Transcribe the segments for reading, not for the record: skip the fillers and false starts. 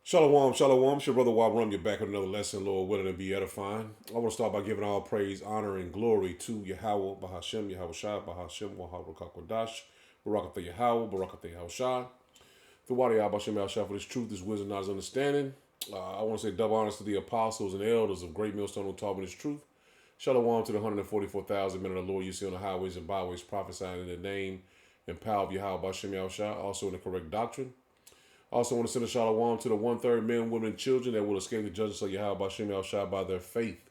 Shalom, shalom. It's your brother Wabram. You're back with another lesson, Lord willing, to be edifying. I want to start by giving all praise, honor, and glory to Yahweh, Bahashem, Yahweh Shai, Bahashem, Wahabrakakwadash, Barakatha Yahweh, Barakatha Yahweh Shai. Through Wadi Abashem Yahweh for this truth, this wisdom, knowledge, understanding. I want to say double honors to the apostles and elders of Great Millstone who taught me this truth. Shalom to the 144,000 men of the Lord you see on the highways and byways prophesying in the name and power of Yahweh, Bahashem Yahweh Shai, also in the correct doctrine. Also want to send a shalom to the one-third men, women, and children that will escape the judgments of Yahweh Bashem Yahushua by their faith.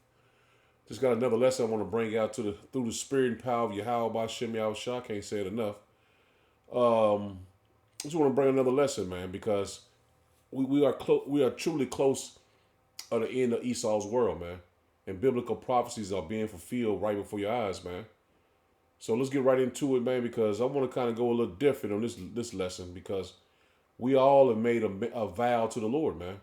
Just got another lesson I want to bring out through the spirit and power of Yahweh Bashem Yahushua. Can't say it enough. Just want to bring another lesson, man, because we are truly close at the end of Esau's world, man. And biblical prophecies are being fulfilled right before your eyes, man. So let's get right into it, man, because I want to kind of go a little different on this lesson because we all have made a vow to the Lord, man.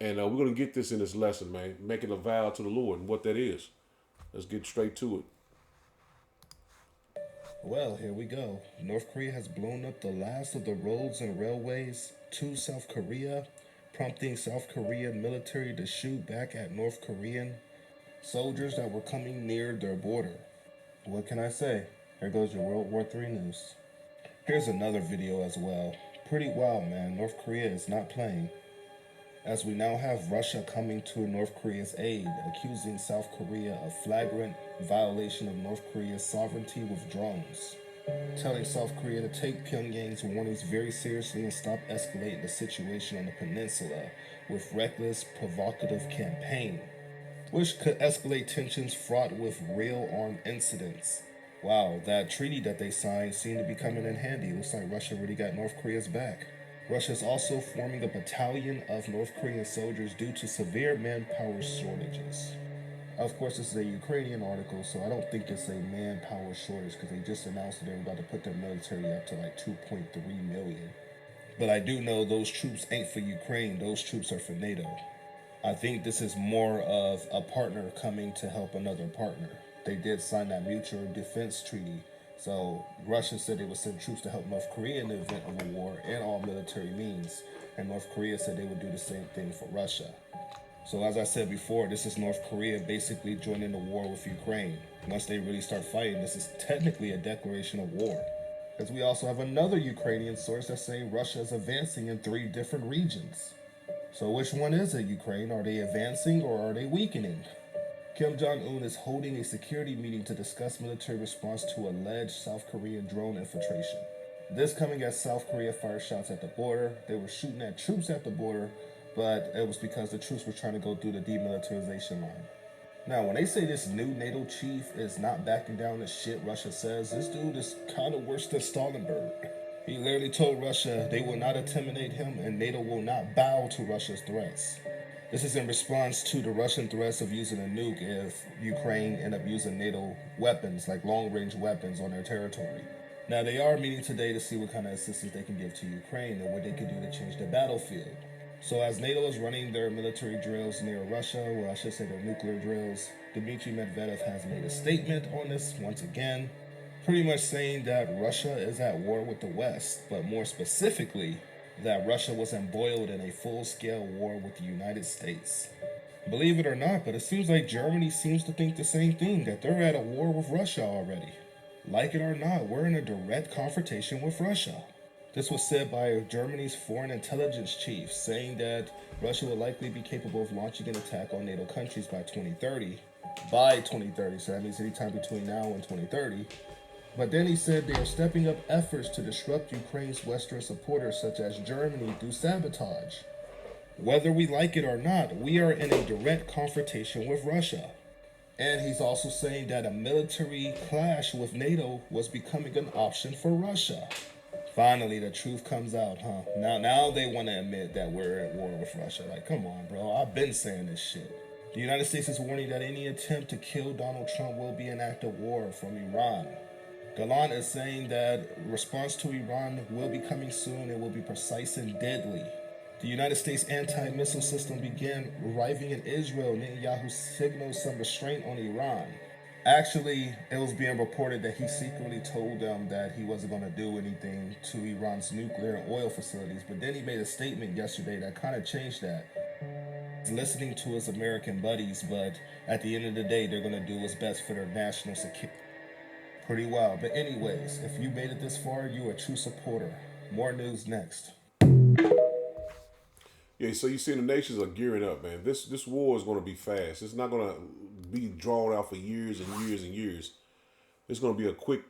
And we're going to get this in this lesson, man. Making a vow to the Lord and what that is. Let's get straight to it. Well, here we go. North Korea has blown up the last of the roads and railways to South Korea, prompting South Korean military to shoot back at North Korean soldiers that were coming near their border. What can I say? Here goes your World War III news. Here's another video as well. Pretty wild, man. North Korea is not playing, as we now have Russia coming to North Korea's aid, accusing South Korea of flagrant violation of North Korea's sovereignty with drones, telling South Korea to take Pyongyang's warnings very seriously and stop escalating the situation on the peninsula with reckless, provocative campaign, which could escalate tensions fraught with real armed incidents. Wow, that treaty that they signed seemed to be coming in handy. Looks like Russia really got North Korea's back. Russia is also forming a battalion of North Korean soldiers due to severe manpower shortages. Of course, this is a Ukrainian article, so I don't think it's a manpower shortage because they just announced that they're about to put their military up to like 2.3 million. But I do know those troops ain't for Ukraine, those troops are for NATO. I think this is more of a partner coming to help another partner. They did sign that mutual defense treaty. So Russia said they would send troops to help North Korea in the event of a war and all military means. And North Korea said they would do the same thing for Russia. So as I said before, this is North Korea basically joining the war with Ukraine. Once they really start fighting, this is technically a declaration of war. Because we also have another Ukrainian source that's saying Russia is advancing in 3 different regions. So which one is it, Ukraine? Are they advancing or are they weakening? Kim Jong-un is holding a security meeting to discuss military response to alleged South Korean drone infiltration. This coming as South Korea fired shots at the border. They were shooting at troops at the border, but it was because the troops were trying to go through the demilitarization line. Now, when they say this new NATO chief is not backing down the shit Russia says, this dude is kind of worse than Stalinberg. He literally told Russia they will not intimidate him and NATO will not bow to Russia's threats. This is in response to the Russian threats of using a nuke if Ukraine end up using NATO weapons, like long-range weapons, on their territory. Now, they are meeting today to see what kind of assistance they can give to Ukraine and what they can do to change the battlefield. So as NATO is running their military drills near Russia, well, I should say their nuclear drills, Dmitry Medvedev has made a statement on this once again, pretty much saying that Russia is at war with the West, but more specifically, that Russia was embroiled in a full-scale war with the United States. Believe it or not, but it seems like Germany seems to think the same thing, that they're at a war with Russia already. Like it or not, we're in a direct confrontation with Russia. This was said by Germany's foreign intelligence chief, saying that Russia will likely be capable of launching an attack on NATO countries by 2030. By 2030, so that means anytime between now and 2030. But then he said they are stepping up efforts to disrupt Ukraine's Western supporters such as Germany through sabotage. Whether we like it or not, we are in a direct confrontation with Russia. And he's also saying that a military clash with NATO was becoming an option for Russia. Finally, the truth comes out, huh? Now they want to admit that we're at war with Russia. Like, come on, bro. I've been saying this shit. The United States is warning that any attempt to kill Donald Trump will be an act of war from Iran. Galan is saying that response to Iran will be coming soon and will be precise and deadly. The United States anti-missile system began arriving in Israel. Netanyahu signaled some restraint on Iran. Actually, it was being reported that he secretly told them that he wasn't going to do anything to Iran's nuclear and oil facilities, but then he made a statement yesterday that kind of changed that. He's listening to his American buddies, but at the end of the day, they're going to do what's best for their national security. Pretty wild. But anyways, if you made it this far, you're a true supporter. More news next. Yeah, so you see the nations are gearing up, man. This war is going to be fast. It's not going to be drawn out for years and years and years. It's going to be a quick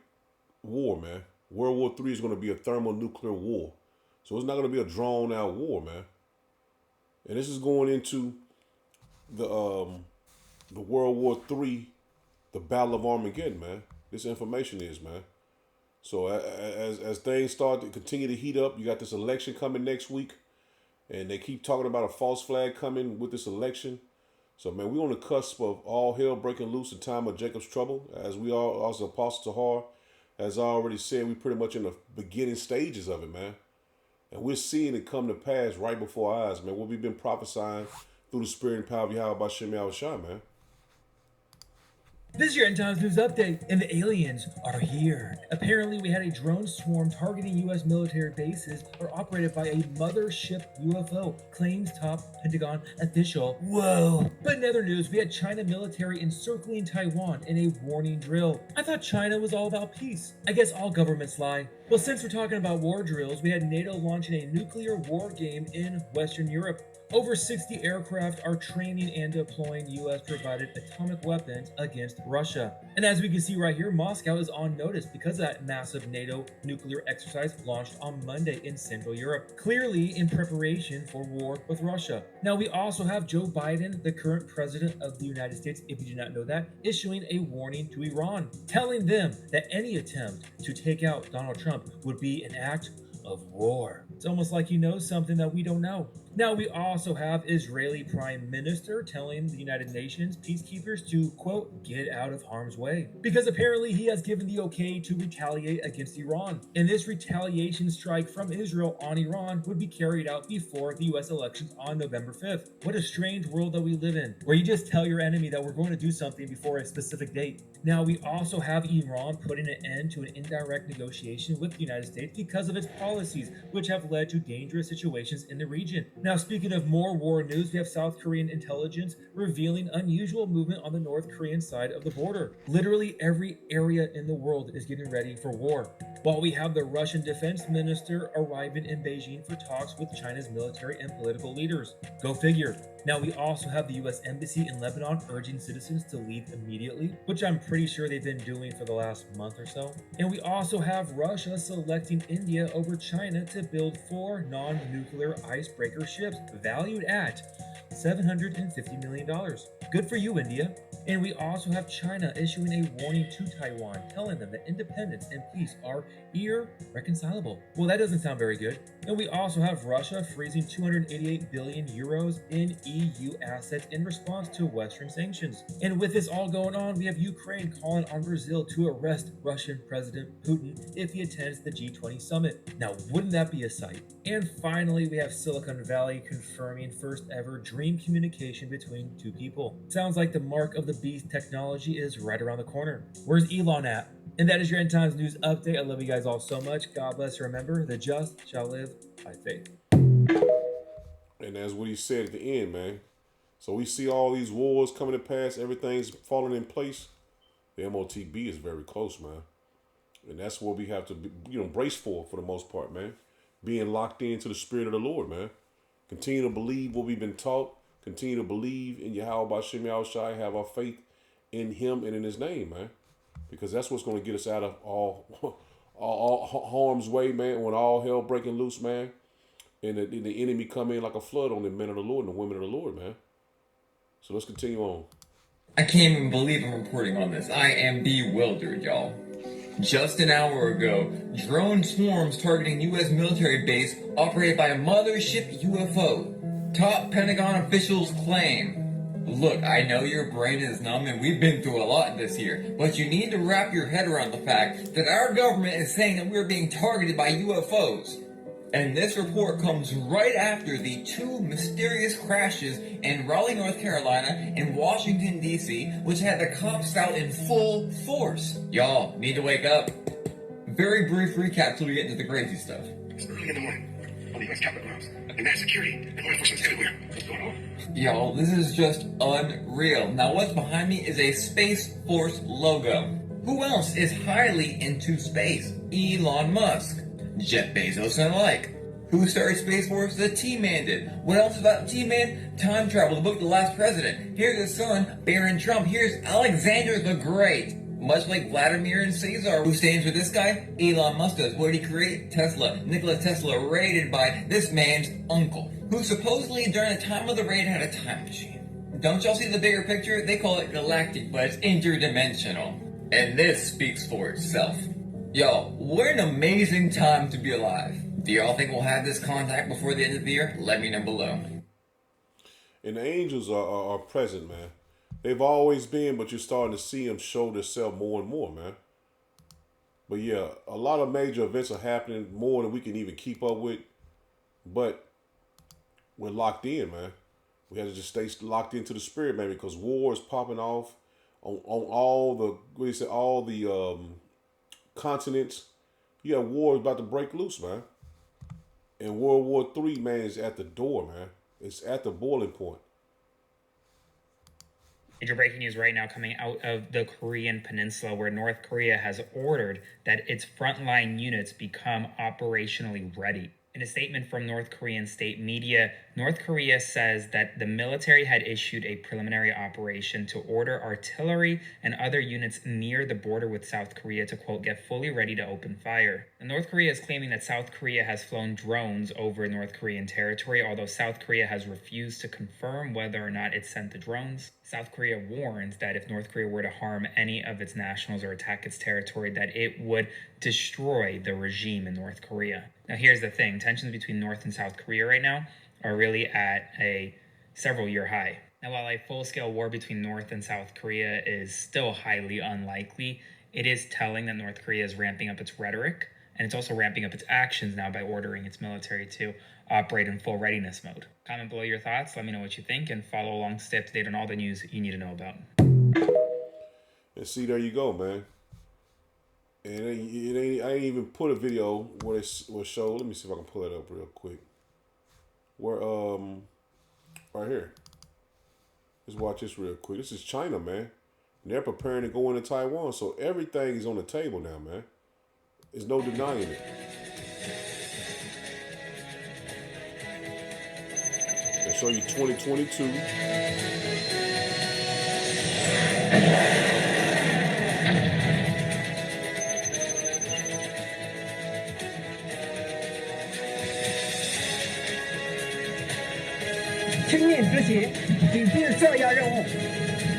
war, man. World War III is going to be a thermonuclear war. So it's not going to be a drawn out war, man. And this is going into the World War III, the Battle of Armageddon, man. This information is, man. So as things start to continue to heat up, you got this election coming next week. And they keep talking about a false flag coming with this election. So, man, we're on the cusp of all hell breaking loose, a time of Jacob's trouble. As we all, as Apostle Tahar has already said, we're pretty much in the beginning stages of it, man. And we're seeing it come to pass right before our eyes, man. What we've been prophesying through the Spirit and power of Yahweh Bashem Yahushua, man. This is your End Times News Update, and the aliens are here. Apparently, we had a drone swarm targeting U.S. military bases or operated by a mothership UFO, claims top Pentagon official. Whoa! But in other news, we had China military encircling Taiwan in a warning drill. I thought China was all about peace. I guess all governments lie. Well, since we're talking about war drills, we had NATO launching a nuclear war game in Western Europe. Over 60 aircraft are training and deploying U.S.-provided atomic weapons against Russia. And as we can see right here, Moscow is on notice because of that massive NATO nuclear exercise launched on Monday in Central Europe, clearly in preparation for war with Russia. Now, we also have Joe Biden, the current president of the United States, if you do not know that, issuing a warning to Iran, telling them that any attempt to take out Donald Trump would be an act of war. It's almost like he knows something that we don't know. Now, we also have Israeli Prime Minister telling the United Nations peacekeepers to, quote, get out of harm's way, because apparently he has given the okay to retaliate against Iran. And this retaliation strike from Israel on Iran would be carried out before the US elections on November 5th. What a strange world that we live in, where you just tell your enemy that we're going to do something before a specific date. Now, we also have Iran putting an end to an indirect negotiation with the United States because of its policies, which have led to dangerous situations in the region. Now, speaking of more war news, we have South Korean intelligence revealing unusual movement on the North Korean side of the border. Literally every area in the world is getting ready for war. While we have the Russian defense minister arriving in Beijing for talks with China's military and political leaders. Go figure. Now, we also have the U.S. Embassy in Lebanon urging citizens to leave immediately, which I'm pretty sure they've been doing for the last month or so. And we also have Russia selecting India over China to build 4 non-nuclear icebreaker ships valued at $750 million. Good for you, India. And we also have China issuing a warning to Taiwan, telling them that independence and peace are irreconcilable. Well, that doesn't sound very good. And we also have Russia freezing 288 billion euros in EU assets in response to Western sanctions. And with this all going on, we have Ukraine calling on Brazil to arrest Russian President Putin if he attends the G20 summit. Now, wouldn't that be a sight? And finally, we have Silicon Valley confirming first ever dream communication between two people. Sounds like the mark of the beast technology is right around the corner. Where's Elon at? And that is your End Times News Update. I love you guys all so much. God bless. Remember, the just shall live by faith. And that's what he said at the end, man. So we see all these wars coming to pass. Everything's falling in place. The MOTB is very close, man. And that's what we have to be, brace for the most part, man. Being locked into the Spirit of the Lord, man. Continue to believe what we've been taught. Continue to believe in Yahweh Bashem Yahushua. Have our faith in Him and in His name, man. Because that's what's going to get us out of all harm's way, man. When all hell breaking loose, man. And the enemy come in like a flood on the men of the Lord and the women of the Lord, man. So let's continue on. I can't even believe I'm reporting on this. I am bewildered, y'all. Just an hour ago, drone swarms targeting U.S. military base operated by a mothership UFO. Top Pentagon officials claim. Look, I know your brain is numb and we've been through a lot this year, but you need to wrap your head around the fact that our government is saying that we're being targeted by UFOs. And this report comes right after the two mysterious crashes in Raleigh, North Carolina and Washington, D.C., which had the cops out in full force. Y'all need to wake up. Very brief recap till we get into the crazy stuff. It's early in the morning on the U.S. Capitol grounds, and mass security and law enforcement everywhere. What's going on? Y'all, this is just unreal. Now, what's behind me is a Space Force logo. Who else is highly into space? Elon Musk, Jeff Bezos, and the like. Who started Space Force? The T-Man did. What else about the T-Man? Time travel, the book The Last President. Here's his son, Baron Trump. Here's Alexander the Great. Much like Vladimir and Caesar. Who stands with this guy? Elon Musk does. What did he create? Tesla. Nikola Tesla, raided by this man's uncle, who supposedly during the time of the raid had a time machine. Don't y'all see the bigger picture? They call it galactic, but it's interdimensional. And this speaks for itself. Y'all, what an amazing time to be alive. Do y'all think we'll have this contact before the end of the year? Let me know below. And the angels are present, man. They've always been, but you're starting to see them show themselves more and more, man. But yeah, a lot of major events are happening, more than we can even keep up with. But we're locked in, man. We have to just stay locked into the spirit, man, because war is popping off on all the, what do you say, all the continents. You have war about to break loose, man. And World War III, man, is at the door, man. It's at the boiling point. Major breaking news right now coming out of the Korean Peninsula, where North Korea has ordered that its frontline units become operationally ready. In a statement from North Korean state media, North Korea says that the military had issued a preliminary operation to order artillery and other units near the border with South Korea to, quote, get fully ready to open fire. And North Korea is claiming that South Korea has flown drones over North Korean territory, although South Korea has refused to confirm whether or not it sent the drones. South Korea warns that if North Korea were to harm any of its nationals or attack its territory, that it would destroy the regime in North Korea. Now, here's the thing. Tensions between North and South Korea right now are really at a several-year high. Now, while a full-scale war between North and South Korea is still highly unlikely, it is telling that North Korea is ramping up its rhetoric, and it's also ramping up its actions now by ordering its military to operate in full readiness mode. Comment below your thoughts, let me know what you think, and follow along to stay up to date on all the news you need to know about. And see, there you go, man. And I ain't even put a video where it was showed. Let me see if I can pull it up real quick. Where right here. Let's watch this real quick. This is China, man. And they're preparing to go into Taiwan, so everything is on the table now, man. There's no denying it. They show you 2022. 轻命执行指定射压任务，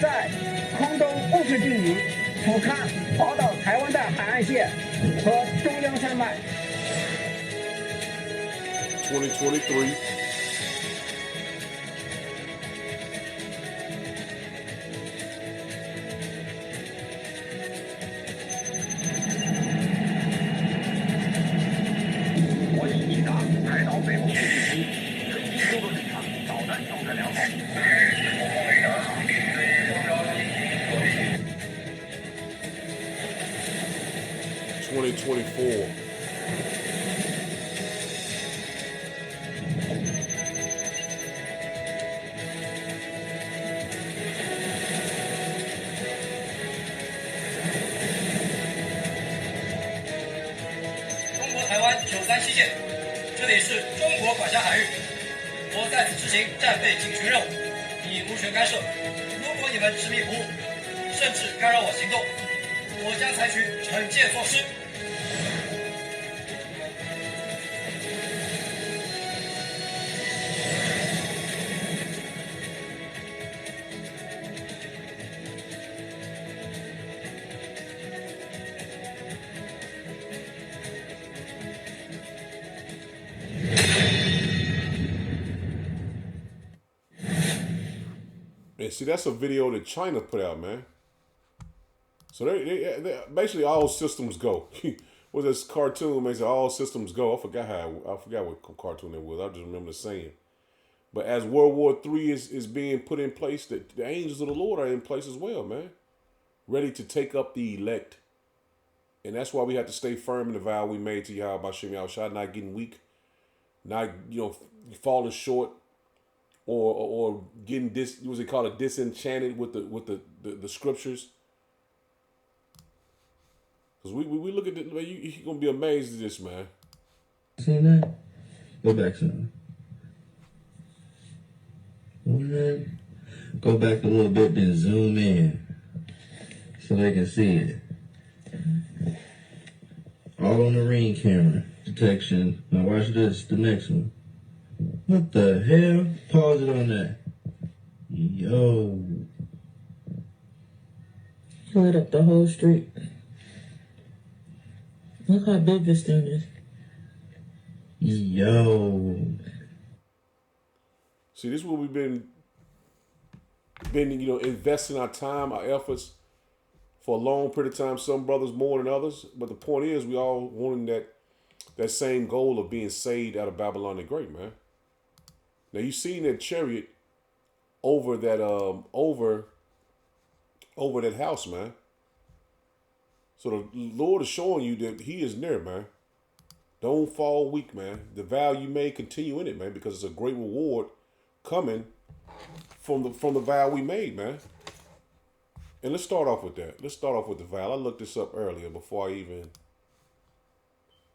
在空中务实定名，俯瞰宝岛台湾的海岸线和中央山脉。2023. And see, that's a video that China put out, man. So they basically all systems go. was this cartoon? Man, said all systems go. I forgot what cartoon it was. I just remember the saying. But as World War III is being put in place, the angels of the Lord are in place as well, man, ready to take up the elect. And that's why we have to stay firm in the vow we made to Yahweh Bashem Yahushua, not getting weak, not falling short, or getting what's it called, disenchanted with the scriptures. Because we look at it, man, you're gonna be amazed at this, man. Seen that? Go back some. What? Go back a little bit, then zoom in so they can see it. All on the ring camera detection. Now watch this, the next one. What the hell? Pause it on that. Yo. Lit up the whole street. Look how big this thing is. Yo. See, this is what we've been investing our time, our efforts for a long period of time. Some brothers more than others, but the point is, we all wanting that same goal of being saved out of Babylon the Great, man. Now you seen that chariot over that over that house, man. So the Lord is showing you that He is near, man. Don't fall weak, man. The vow you made, continue in it, man, because it's a great reward coming from the vow we made, man. And let's start off with that. Let's start off with the vow. I looked this up earlier before I even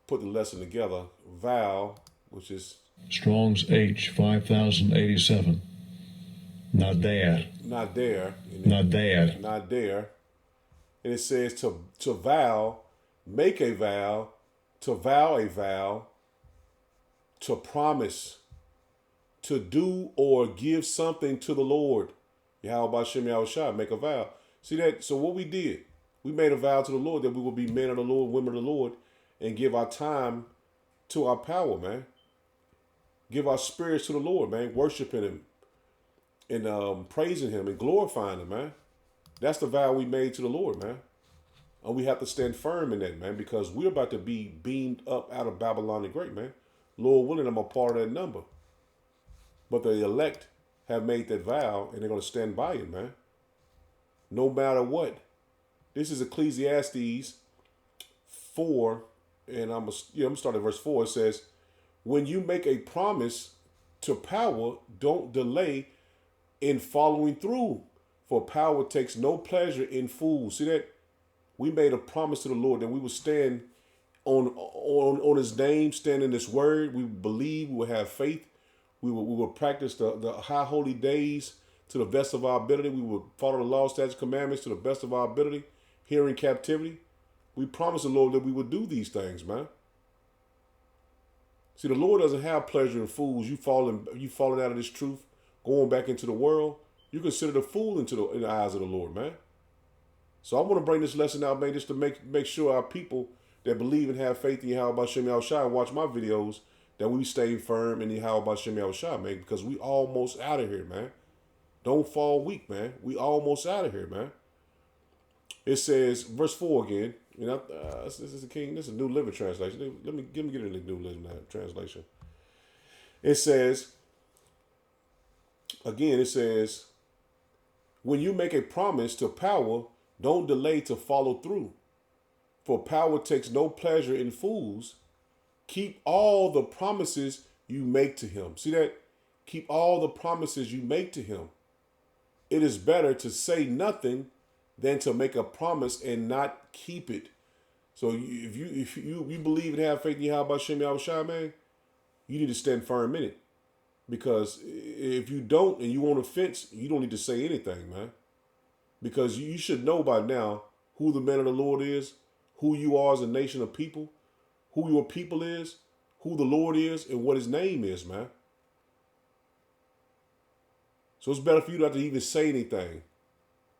put the lesson together. Vow, which is Strong's H 5087. Not there. Not there. Not there. Not there. And it says to vow, make a vow, to vow a vow, to promise, to do or give something to the Lord. Yahweh Bashem Yahushua, make a vow. See that? So what we did, we made a vow to the Lord that we will be men of the Lord, women of the Lord, and give our time to our power, man. Give our spirits to the Lord, man. Worshiping Him and praising Him and glorifying Him, man. That's the vow we made to the Lord, man. And we have to stand firm in that, man, because we're about to be beamed up out of Babylon the Great, man. Lord willing, I'm a part of that number. But the elect have made that vow, and they're going to stand by it, man. No matter what. This is Ecclesiastes 4, and I'm going to start at verse 4. It says, when you make a promise to power, don't delay in following through, for power takes no pleasure in fools. See that? We made a promise to the Lord that we would stand on His name, stand in His word. We would believe, we would have faith. We would practice the high holy days to the best of our ability. We would follow the law, statutes, commandments to the best of our ability here in captivity. We promised the Lord that we would do these things, man. See, the Lord doesn't have pleasure in fools. You falling out of this truth, going back into the world. You consider a fool in the eyes of the Lord, man. So I want to bring this lesson out, man, just to make sure our people that believe and have faith in Yahweh Bashem Yahushua and watch my videos, that we stay firm in Yahweh Bashem Yahushua, man, because we almost out of here, man. Don't fall weak, man. We almost out of here, man. It says, verse 4 again. This is the King. This is a New Living Translation. Let me get it in the New Living Translation. It says, again, when you make a promise to power, don't delay to follow through. For power takes no pleasure in fools. Keep all the promises you make to him. See that? Keep all the promises you make to him. It is better to say nothing than to make a promise and not keep it. So if you believe and have faith in Yahweh Bashem Yahushua, man, you need to stand firm in it. Because if you don't and you want offense, you don't need to say anything, man. Because you should know by now who the man of the Lord is, who you are as a nation of people, who your people is, who the Lord is, and what his name is, man. So it's better for you not to even say anything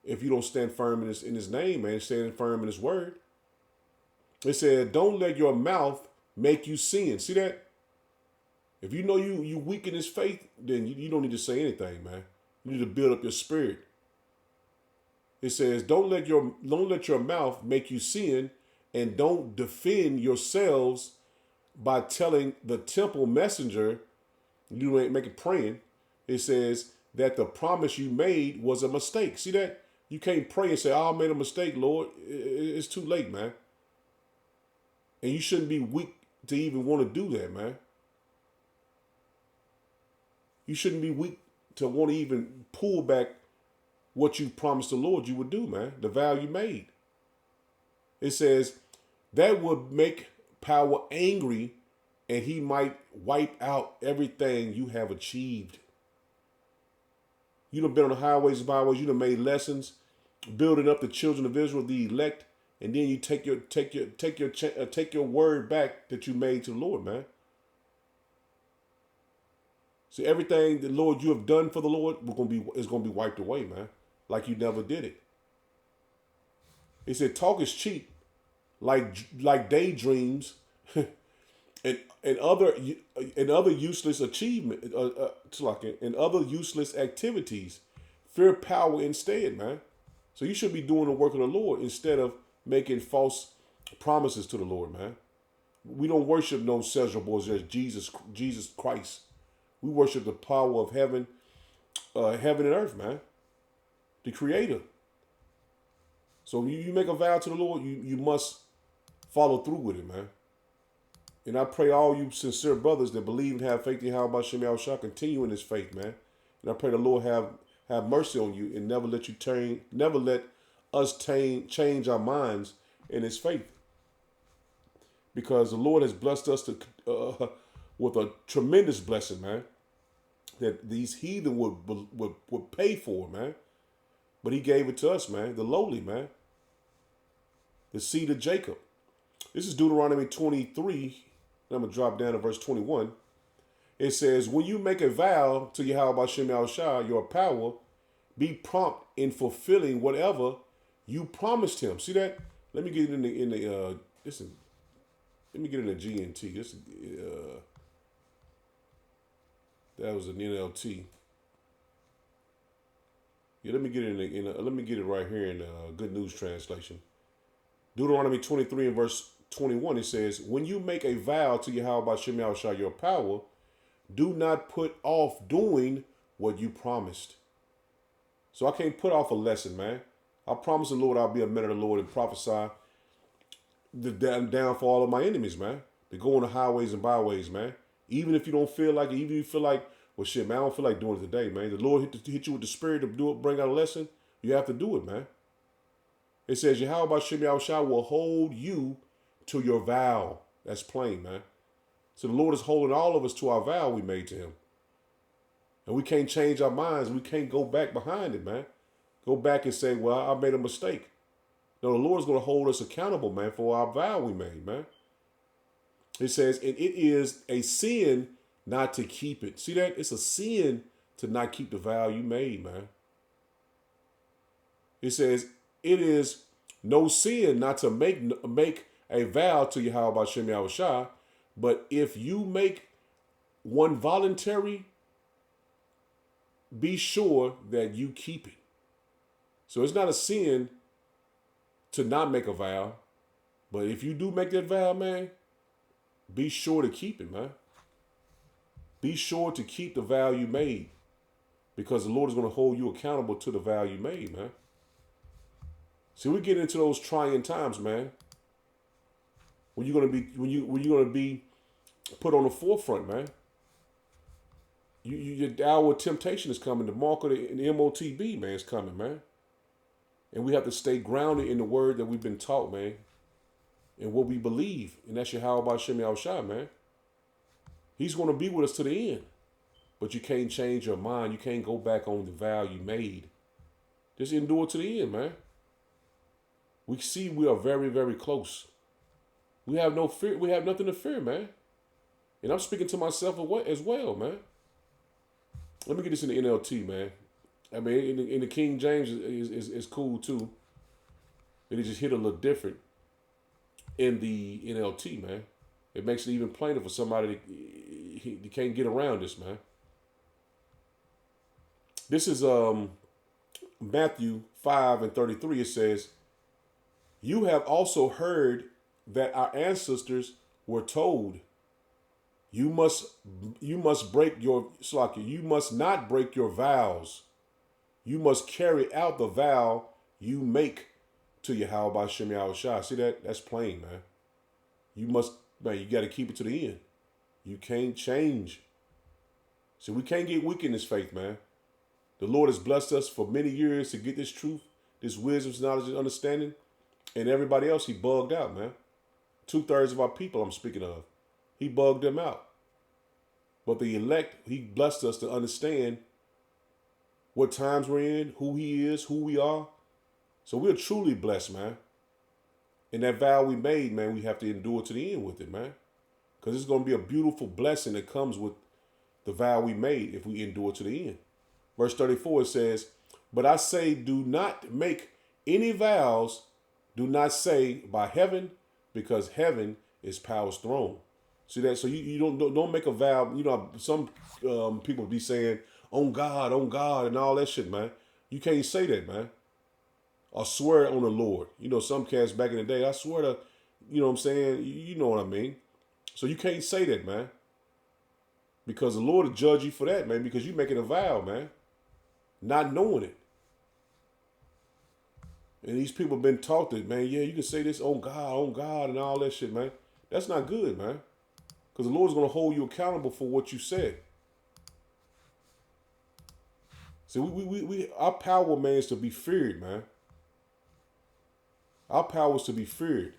if you don't stand firm in his name, man, stand firm in his word. It said, don't let your mouth make you sin. See that? If you know you weak in his faith, then you don't need to say anything, man. You need to build up your spirit. It says, don't let your mouth make you sin, and don't defend yourselves by telling the temple messenger, you ain't make it praying. It says that the promise you made was a mistake. See that? You can't pray and say, "Oh, I made a mistake, Lord." It's too late, man. And you shouldn't be weak to even want to do that, man. You shouldn't be weak to want to even pull back what you promised the Lord you would do, man. The vow you made. It says that would make power angry, and he might wipe out everything you have achieved. You done been on the highways and byways. You done made lessons, building up the children of Israel, the elect, and then you take your word back that you made to the Lord, man. See, everything the Lord you have done for the Lord is gonna be wiped away, man, like you never did it. He said, "Talk is cheap, like daydreams, and other useless achievement, and other useless activities. Fear power instead, man. So you should be doing the work of the Lord instead of making false promises to the Lord, man. We don't worship no Caesar boys, just Jesus Christ. We worship the power of heaven and earth, man. The Creator. So you make a vow to the Lord, you must follow through with it, man. And I pray all you sincere brothers that believe and have faith in Yahweh Shem Yahushua continue in this faith, man. And I pray the Lord have mercy on you and never let us change our minds in His faith, because the Lord has blessed us with a tremendous blessing, man, that these heathen would pay for, man. But He gave it to us, man, the lowly, man, the seed of Jacob. This is Deuteronomy 23. I'm going to drop down to verse 21. It says, when you make a vow to Yahweh Shem Yahushua, your power, be prompt in fulfilling whatever you promised him. See that? Let me get it in the let me get it in the GNT. That was an NLT. Yeah, let me get it let me get it right here in Good News Translation. Deuteronomy 23 and verse 21, it says, when you make a vow to Yahweh Shem Yahushua, your power, do not put off doing what you promised. So I can't put off a lesson, man. I promise the Lord I'll be a man of the Lord and prophesy the downfall of my enemies, man. To go on the highways and byways, man. Even if you don't feel like it, even if you feel like, well, shit, man, I don't feel like doing it today, man. The Lord hit you with the spirit to do it, bring out a lesson. You have to do it, man. It says, Yahweh Shem Yahushua will hold you to your vow. That's plain, man. So the Lord is holding all of us to our vow we made to him. And we can't change our minds. We can't go back behind it, man. Go back and say, well, I made a mistake. No, the Lord's going to hold us accountable, man, for our vow we made, man. It says, and it is a sin not to keep it. See that? It's a sin to not keep the vow you made, man. It says, it is no sin not to make a vow to Yahweh Shem Yahushua, but if you make one voluntary, be sure that you keep it. So it's not a sin to not make a vow, but if you do make that vow, man, be sure to keep it, man. Be sure to keep the vow you made, because the Lord is going to hold you accountable to the vow you made, man. See, we get into those trying times, man. When you're gonna be put on the forefront, man. Your hour of temptation is coming. The mark of the MOTB, man, is coming, man. And we have to stay grounded in the word that we've been taught, man, and what we believe, and that's Yahweh Shem Yahushua, man. He's going to be with us to the end, but you can't change your mind. You can't go back on the vow you made. Just endure to the end, man. We see we are very, very close. We have no fear. We have nothing to fear, man. And I'm speaking to myself as well, man. Let me get this in the NLT, man. I mean, in the King James is cool too. It just hit a little different in the NLT, man. It makes it even plainer for somebody that can't get around this, man. This is Matthew 5 and 33. It says, you have also heard that our ancestors were told, you must break your slaki, you must not break your vows. You must carry out the vow you make to Yahweh by Shem Yahushua. See that? That's plain, man. You must, man, you got to keep it to the end. You can't change. So we can't get weak in this faith, man. The Lord has blessed us for many years to get this truth, this wisdom, knowledge, and understanding. And everybody else, he bugged out, man. 2/3 of our people I'm speaking of, he bugged them out. But the elect, he blessed us to understand what times we're in, who he is, who we are. So we're truly blessed, man. And that vow we made, man, we have to endure to the end with it, man. Because it's going to be a beautiful blessing that comes with the vow we made if we endure to the end. Verse 34, it says, but I say, do not make any vows, do not say by heaven, because heaven is power's throne. See that? So you don't make a vow. You know, some people be saying, on God, and all that shit, man. You can't say that, man. Or swear on the Lord. You know, some cats back in the day, I swear to, you know what I'm saying? You know what I mean? So you can't say that, man. Because the Lord will judge you for that, man, because you're making a vow, man. Not knowing it. And these people have been taught that, man, yeah, you can say this on God, and all that shit, man. That's not good, man. Because the Lord's going to hold you accountable for what you said. See, we our power, man, is to be feared, man. Our power is to be feared.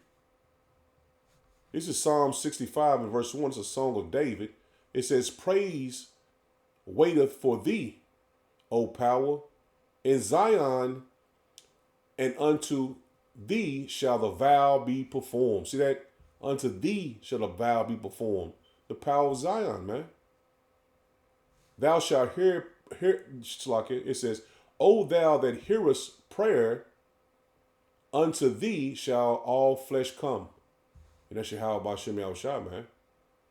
This is Psalm 65 and verse 1. It's a song of David. It says, praise waiteth for thee, O power, in Zion, and unto thee shall the vow be performed. See that? Unto thee shall the vow be performed. The power of Zion, man. Thou shalt hear, it says, O thou that hearest prayer, unto thee shall all flesh come. And that's Yahweh B'Shem Yahushua, man.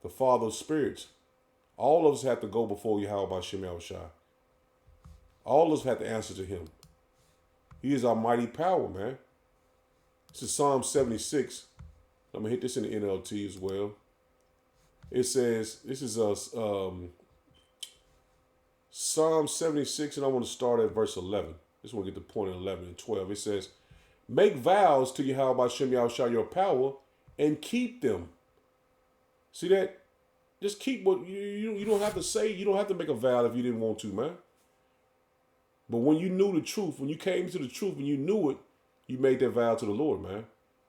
The Father of spirits. All of us have to go before Yahweh B'Shem Yahushua. All of us have to answer to him. He is our mighty power, man. This is Psalm 76. I'm going to hit this in the NLT as well. It says, this is Psalm 76, and I want to start at verse 11. Just want to get the point in 11 and 12. It says, make vows to Yahweh B'Shem Yahushua your power, and keep them. See that? Just keep what you don't have to say. You don't have to make a vow if you didn't want to, man. But when you knew the truth, when you came to the truth and you knew it, you made that vow to the Lord, man.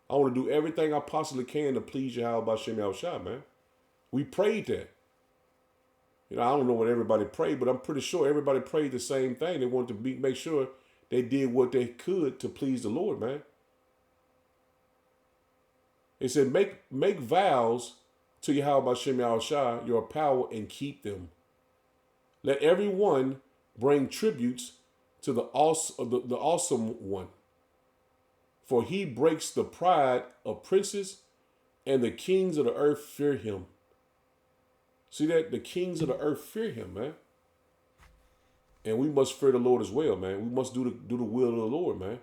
I want to do everything I possibly can to please Yahweh B'Shem Yahushua, man. We prayed that. You know, I don't know what everybody prayed, but I'm pretty sure everybody prayed the same thing. They wanted to make sure they did what they could to please the Lord, man. It said, make vows to Yahweh B'Shem Yahushua your power, and keep them. Let everyone bring tributes to the awesome one. For he breaks the pride of princes, and the kings of the earth fear him. See that? The kings of the earth fear him, man. And we must fear the Lord as well, man. We must do the will of the Lord, man.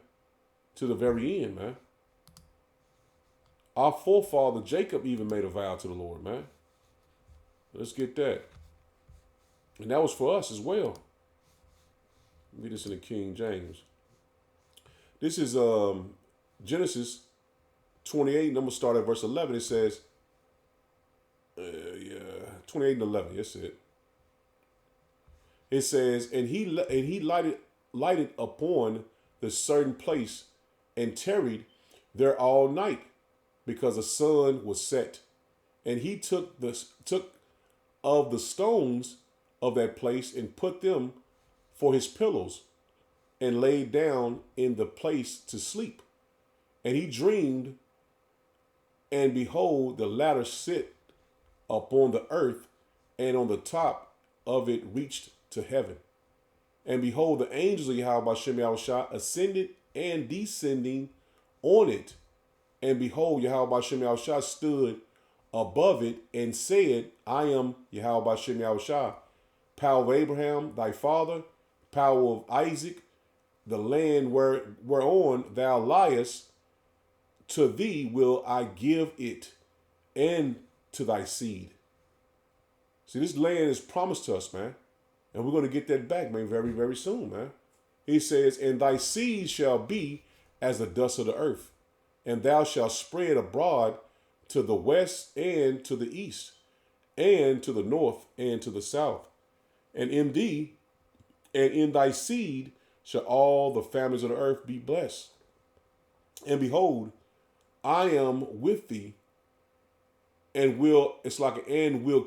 To the very end, man. Our forefather Jacob even made a vow to the Lord, man. Let's get that. And that was for us as well. Read this in the King James. This is Genesis 28, and I'm going to start at verse 11. It says, 28 and 11, that's it. It says, and he lighted upon the certain place, and tarried there all night, because the sun was set. And he took of the stones of that place, and put them for his pillows, and laid down in the place to sleep. And he dreamed, and behold, the ladder sit upon the earth, and on the top of it reached to heaven. And behold, the angels of Yahweh B'Shem Yahushua ascended and descending on it. And behold, Yahweh B'Shem Yahushua stood above it, and said, I am Yahweh B'Shem Yahushua, power of Abraham thy father, power of Isaac, the land whereon thou liest, to thee will I give it, and to thy seed. See, this land is promised to us, man. And we're going to get that back, man, very, very soon, man. He says, and thy seed shall be as the dust of the earth, and thou shalt spread abroad to the west and to the east, and to the north and to the south. And in thee and in thy seed shall all the families of the earth be blessed. And behold, I am with thee, and will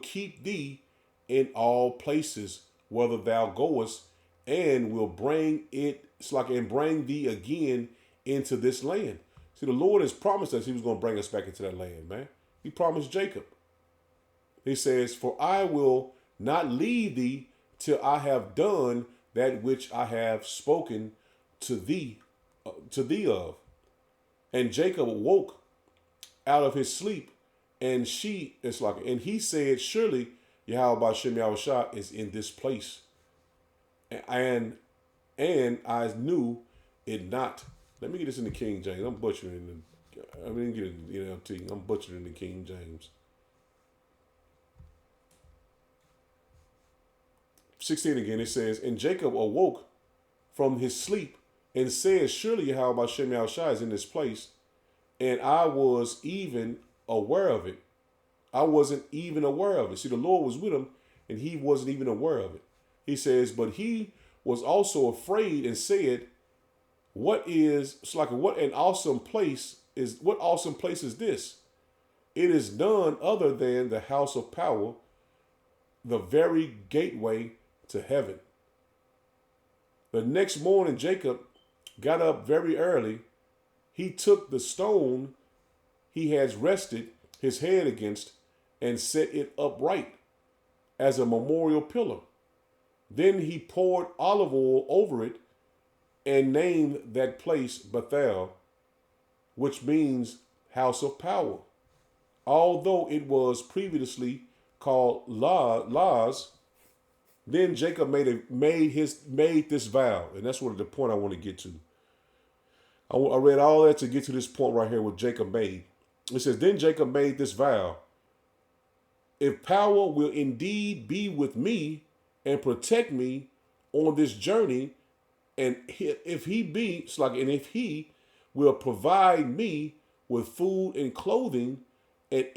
keep thee in all places whither thou goest, and will bring thee again into this land. See, the Lord has promised us he was going to bring us back into that land, man. He promised Jacob. He says, for I will not leave thee till I have done that which I have spoken to thee of. And Jacob awoke out of his sleep, and he said, surely Yahweh Bashem Yahushua is in this place. And I knew it not. Let me get this in the King James. I'm butchering I didn't get it in the NLT. I'm butchering the King James. 16 again, it says, and Jacob awoke from his sleep and said, surely Yahweh Bashem Yahushua is in this place. And I was even aware of it. I wasn't even aware of it. See, the Lord was with him, and he wasn't even aware of it. He says, but he was also afraid and said, what awesome place is this? It is none other than the house of power, the very gateway to heaven. The next morning, Jacob got up very early. He took the stone he has rested his head against and set it upright as a memorial pillar. Then he poured olive oil over it and named that place Bethel, which means house of power. Although it was previously called Laz, then Jacob made this vow, and that's what the point I want to get to. I read all that to get to this point right here what Jacob made. It says, then Jacob made this vow. If power will indeed be with me and protect me on this journey, and if he will provide me with food and clothing, and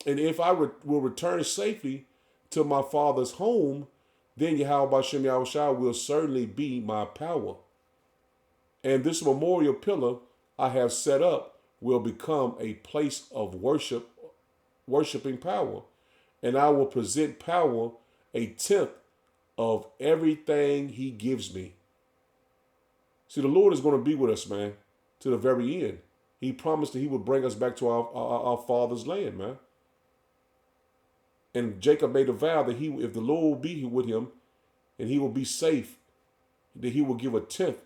if I will return safely to my father's home, then Yahweh Bashem Yahushua will certainly be my power. And this memorial pillar I have set up will become a place of worshiping power. And I will present power a tenth of everything he gives me. See, the Lord is going to be with us, man, to the very end. He promised that he would bring us back to our father's land, man. And Jacob made a vow that if the Lord will be with him and he will be safe, that he will give a tenth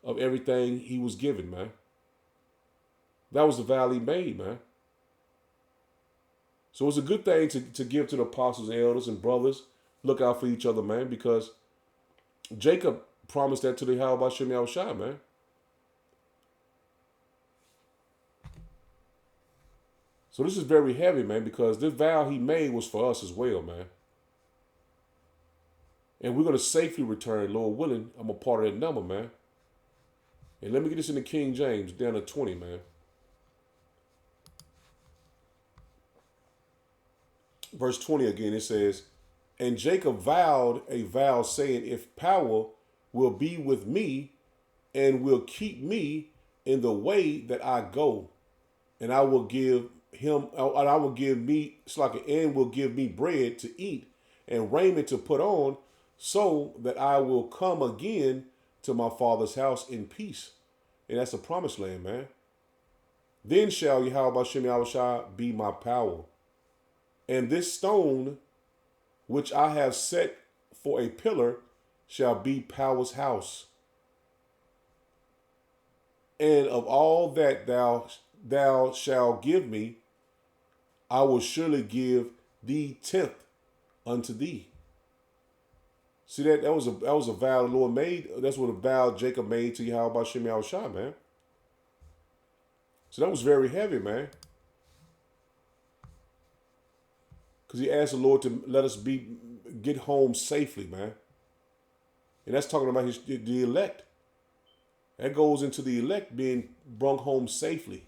of everything he was given, man. That was the vow he made, man. So it's a good thing to give to the apostles, elders, and brothers. Look out for each other, man, because Jacob promised that to the Yahweh Bashem Yahushua, man. So this is very heavy, man, because this vow he made was for us as well, man. And we're going to safely return, Lord willing. I'm a part of that number, man. And let me get this in the King James, down to 20, man. Verse 20 again, it says, and Jacob vowed a vow saying, if power will be with me and will keep me in the way that I go, and I will give him, and I will give me, and will give me bread to eat and raiment to put on, so that I will come again to my father's house in peace. And that's the promised land, man. Then shall Yahweh Bashem Yahushua be my power. And this stone, which I have set for a pillar, shall be power's house. And of all that thou shalt give me, I will surely give thee tenth unto thee. See, that was a vow the Lord made. That's what a vow Jacob made to Yahweh Bashem Yahushua, man. So that was very heavy, man. Because he asked the Lord to let us get home safely, man. And that's talking about the elect. That goes into the elect being brought home safely.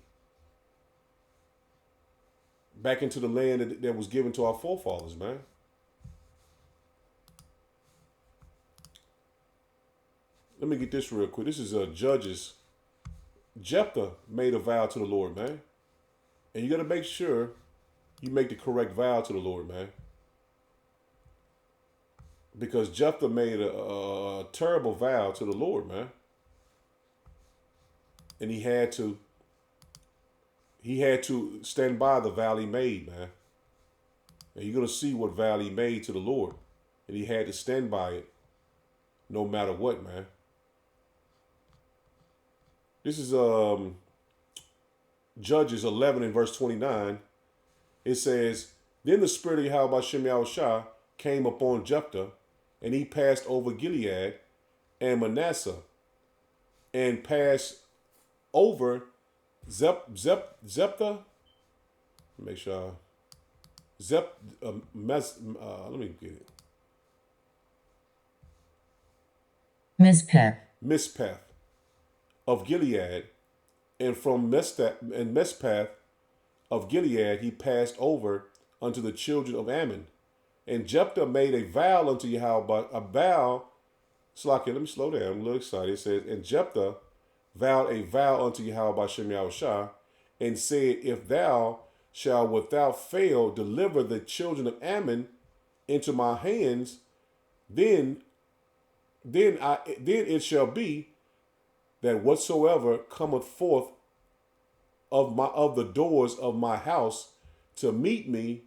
Back into the land that was given to our forefathers, man. Let me get this real quick. This is Judges. Jephthah made a vow to the Lord, man. And you got to make sure you make the correct vow to the Lord, man. Because Jephthah made a terrible vow to the Lord, man. And he had to stand by the vow he made, man. And you're going to see what vow he made to the Lord. And he had to stand by it no matter what, man. This is Judges 11 and verse 29. It says, Then the spirit of Yahweh Shem Yahushua came upon Jephthah, and he passed over Gilead and Manasseh, and passed over Jephthah. Make sure. Let me get it. Mizpah of Gilead, and from Mizpah of Gilead he passed over unto the children of Ammon. And Jephthah made a vow unto Yahweh, a vow. Let me slow down. I'm a little excited. It says, And Jephthah vowed a vow unto Yahweh by Shem Yahushua, and said, If thou shalt without fail deliver the children of Ammon into my hands, then it shall be that whatsoever cometh forth of the doors of my house to meet me,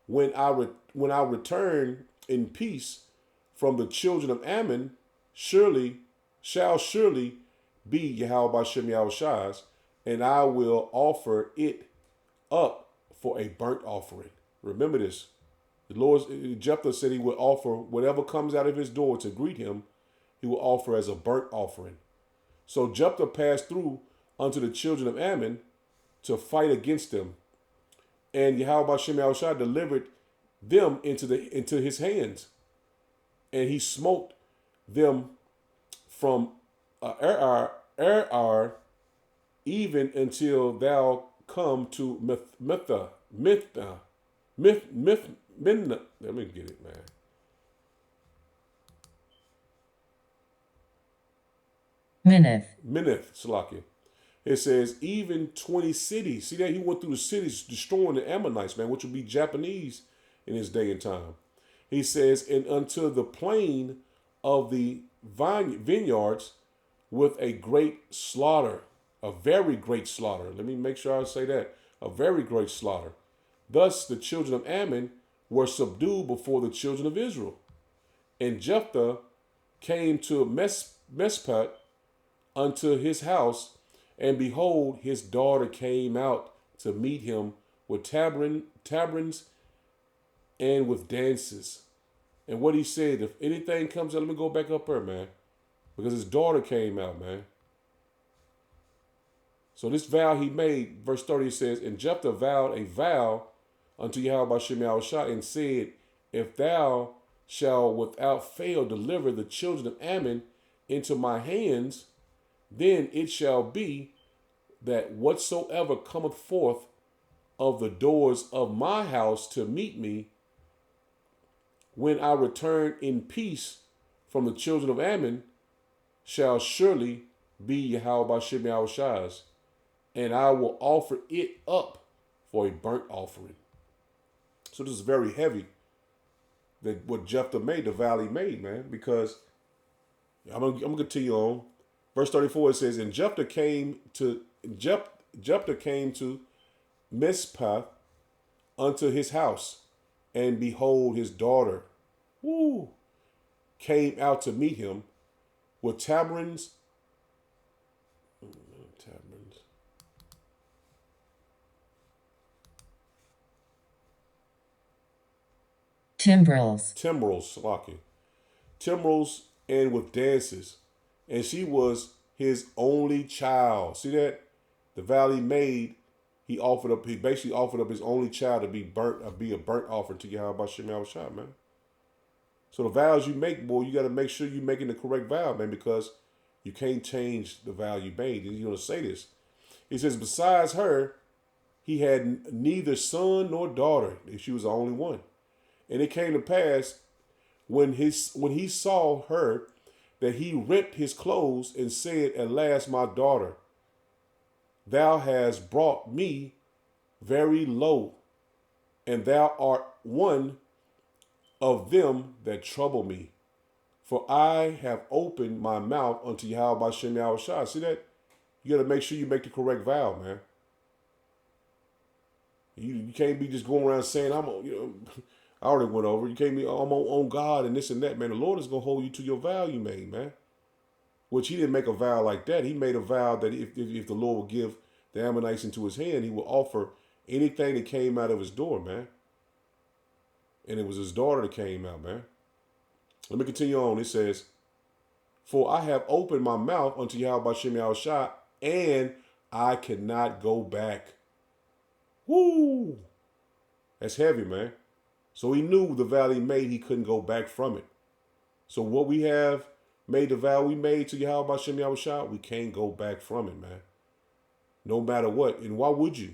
when I return in peace from the children of Ammon, shall surely be Yahweh Shem Yahushua's, and I will offer it up for a burnt offering. Remember this. The Lord, Jephthah said he would offer whatever comes out of his door to greet him, he will offer as a burnt offering. So Jephthah passed through unto the children of Ammon to fight against them. And Yahweh Shem Yahushua delivered them into his hands. And he smote them from even until thou come to Minna. Let me get it, man. Minnith, Salakia. It says, even 20 cities. See that? He went through the cities destroying the Ammonites, man, which would be Japanese in his day and time. He says, and unto the plain of the vineyards with a great slaughter, a very great slaughter. Let me make sure I say that. A very great slaughter. Thus the children of Ammon were subdued before the children of Israel. And Jephthah came to Mizpah unto his house, and behold, his daughter came out to meet him with tabrins and with dances. And what he said, if anything comes out, let me go back up there, man. Because his daughter came out, man. So this vow he made, verse 30 says, And Jephthah vowed a vow unto Yahweh Shem Yahushua, and said, If thou shalt without fail deliver the children of Ammon into my hands, then it shall be that whatsoever cometh forth of the doors of my house to meet me, when I return in peace from the children of Ammon, shall surely be Yahweh Shem Yahushua's, and I will offer it up for a burnt offering. So this is very heavy, that what Jephthah made, the vow he made, man, because I'm gonna continue on. Verse 34, it says, And Jephthah came to Mizpah unto his house, and behold, his daughter came out to meet him with tabrins. Timbrels, Slocky. Timbrels, and with dances. And she was his only child. See that? The vow he made, he basically offered up his only child to be a burnt offering to Yahweh Shem Yahushua, man. So the vows you make, boy, you got to make sure you're making the correct vow, man, because you can't change the vow you made. He's going to say this. He says, besides her, he had neither son nor daughter. She was the only one. And it came to pass when he saw her that he rent his clothes and said, at last, my daughter, thou hast brought me very low, and thou art one of them that trouble me. For I have opened my mouth unto Yahweh by Shem Yahushua. See that? You got to make sure you make the correct vow, man. You can't be just going around saying, I already went over. You can't be, I'm on God and this and that, man. The Lord is going to hold you to your vow you made, man. Which he didn't make a vow like that. He made a vow that if the Lord will give the Ammonites into his hand, he will offer anything that came out of his door, man. And it was his daughter that came out, man. Let me continue on. It says, for I have opened my mouth unto Yahweh Shem Yahushua, and I cannot go back. Woo! That's heavy, man. So he knew the vow he made, he couldn't go back from it. So what we have made, the vow we made to Yahweh Shem Yahushua, we can't go back from it, man. No matter what. And why would you?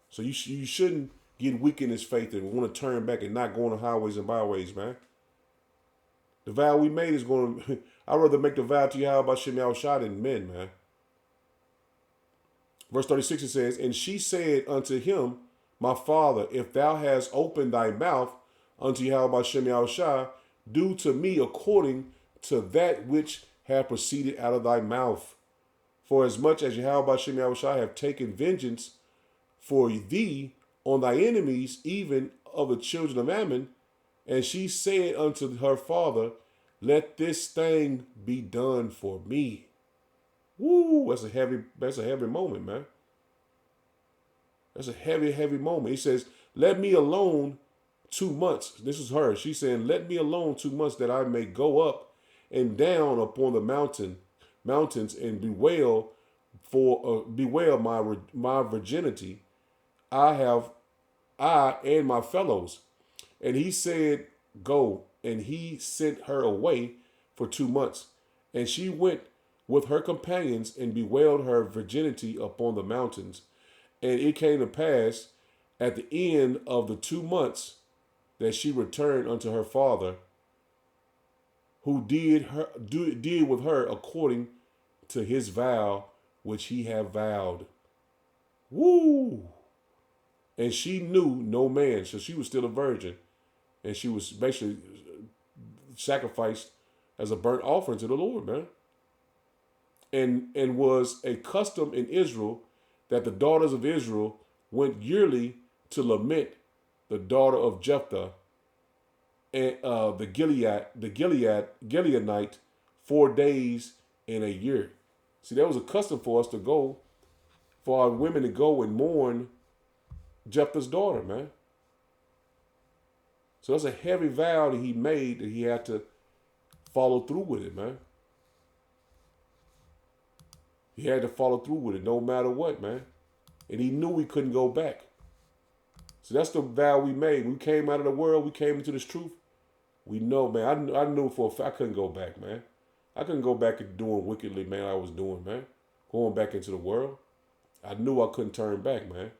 So you shouldn't get weak in his faith and want to turn back and not go on the highways and byways, man. The vow we made is going to, I'd rather make the vow to Yahweh Shem Yahushua than men, man. Verse 36, it says, and she said unto him, my father, if thou hast opened thy mouth unto Yahweh Shem Yahushua, do to me according to that which hath proceeded out of thy mouth. For as much as Yahweh Shem Yahushua have taken vengeance for thee on thy enemies, even of the children of Ammon. And she said unto her father, let this thing be done for me. Woo, that's a heavy moment, man. That's a heavy, heavy moment. He says, let me alone 2 months. This is her. She's saying, let me alone 2 months that I may go up and down upon the mountains and bewail my virginity. I and my fellows. And he said, go. And he sent her away for 2 months. And she went with her companions and bewailed her virginity upon the mountains. And it came to pass at the end of the 2 months that she returned unto her father, who did with her according to his vow which he had vowed. Woo! And she knew no man, so she was still a virgin, and she was basically sacrificed as a burnt offering to the Lord, man. And was a custom in Israel that the daughters of Israel went yearly to lament the daughter of Jephthah and the Gileadite 4 days in a year. See, that was a custom for us to go, for our women to go and mourn Jephthah's daughter, man. So that's a heavy vow that he made that he had to follow through with it, man. He had to follow through with it no matter what, man. And he knew he couldn't go back. So that's the vow we made. We came out of the world. We came into this truth. We know, man. I knew for a fact I couldn't go back, man. I couldn't go back and doing wickedly, man, I was doing, man. Going back into the world. I knew I couldn't turn back, man.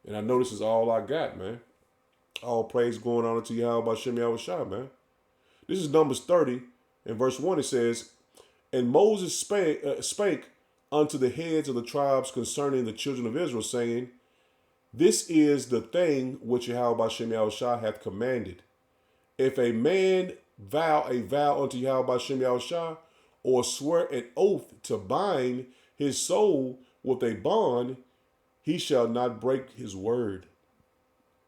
And I know this is all I got, man. All praise going on to Yahweh Shem Yahushua, man. This is Numbers 30. In verse 1 it says, and Moses spake unto the heads of the tribes concerning the children of Israel, saying, this is the thing which Yahweh Shem Yahushua hath commanded. If a man vow a vow unto Yahweh Shem Yahushua, or swear an oath to bind his soul with a bond, he shall not break his word.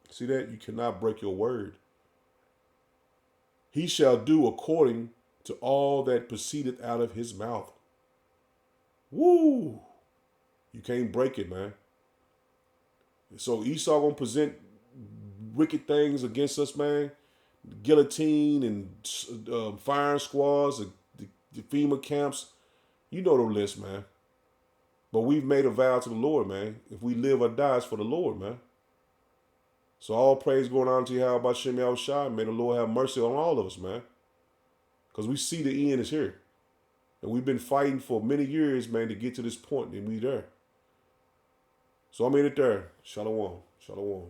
See that? You cannot break your word. He shall do according to all that proceedeth out of his mouth. Woo! You can't break it, man. So Esau gonna present wicked things against us, man. Guillotine and firing squads, the FEMA camps. You know the list, man. But we've made a vow to the Lord, man. If we live or die, it's for the Lord, man. So all praise going on to Yahweh Bashem Yahushua. May the Lord have mercy on all of us, man. Because we see the end is here. And we've been fighting for many years, man, to get to this point, and we there. So I'm in it there. Shalom. Shalom.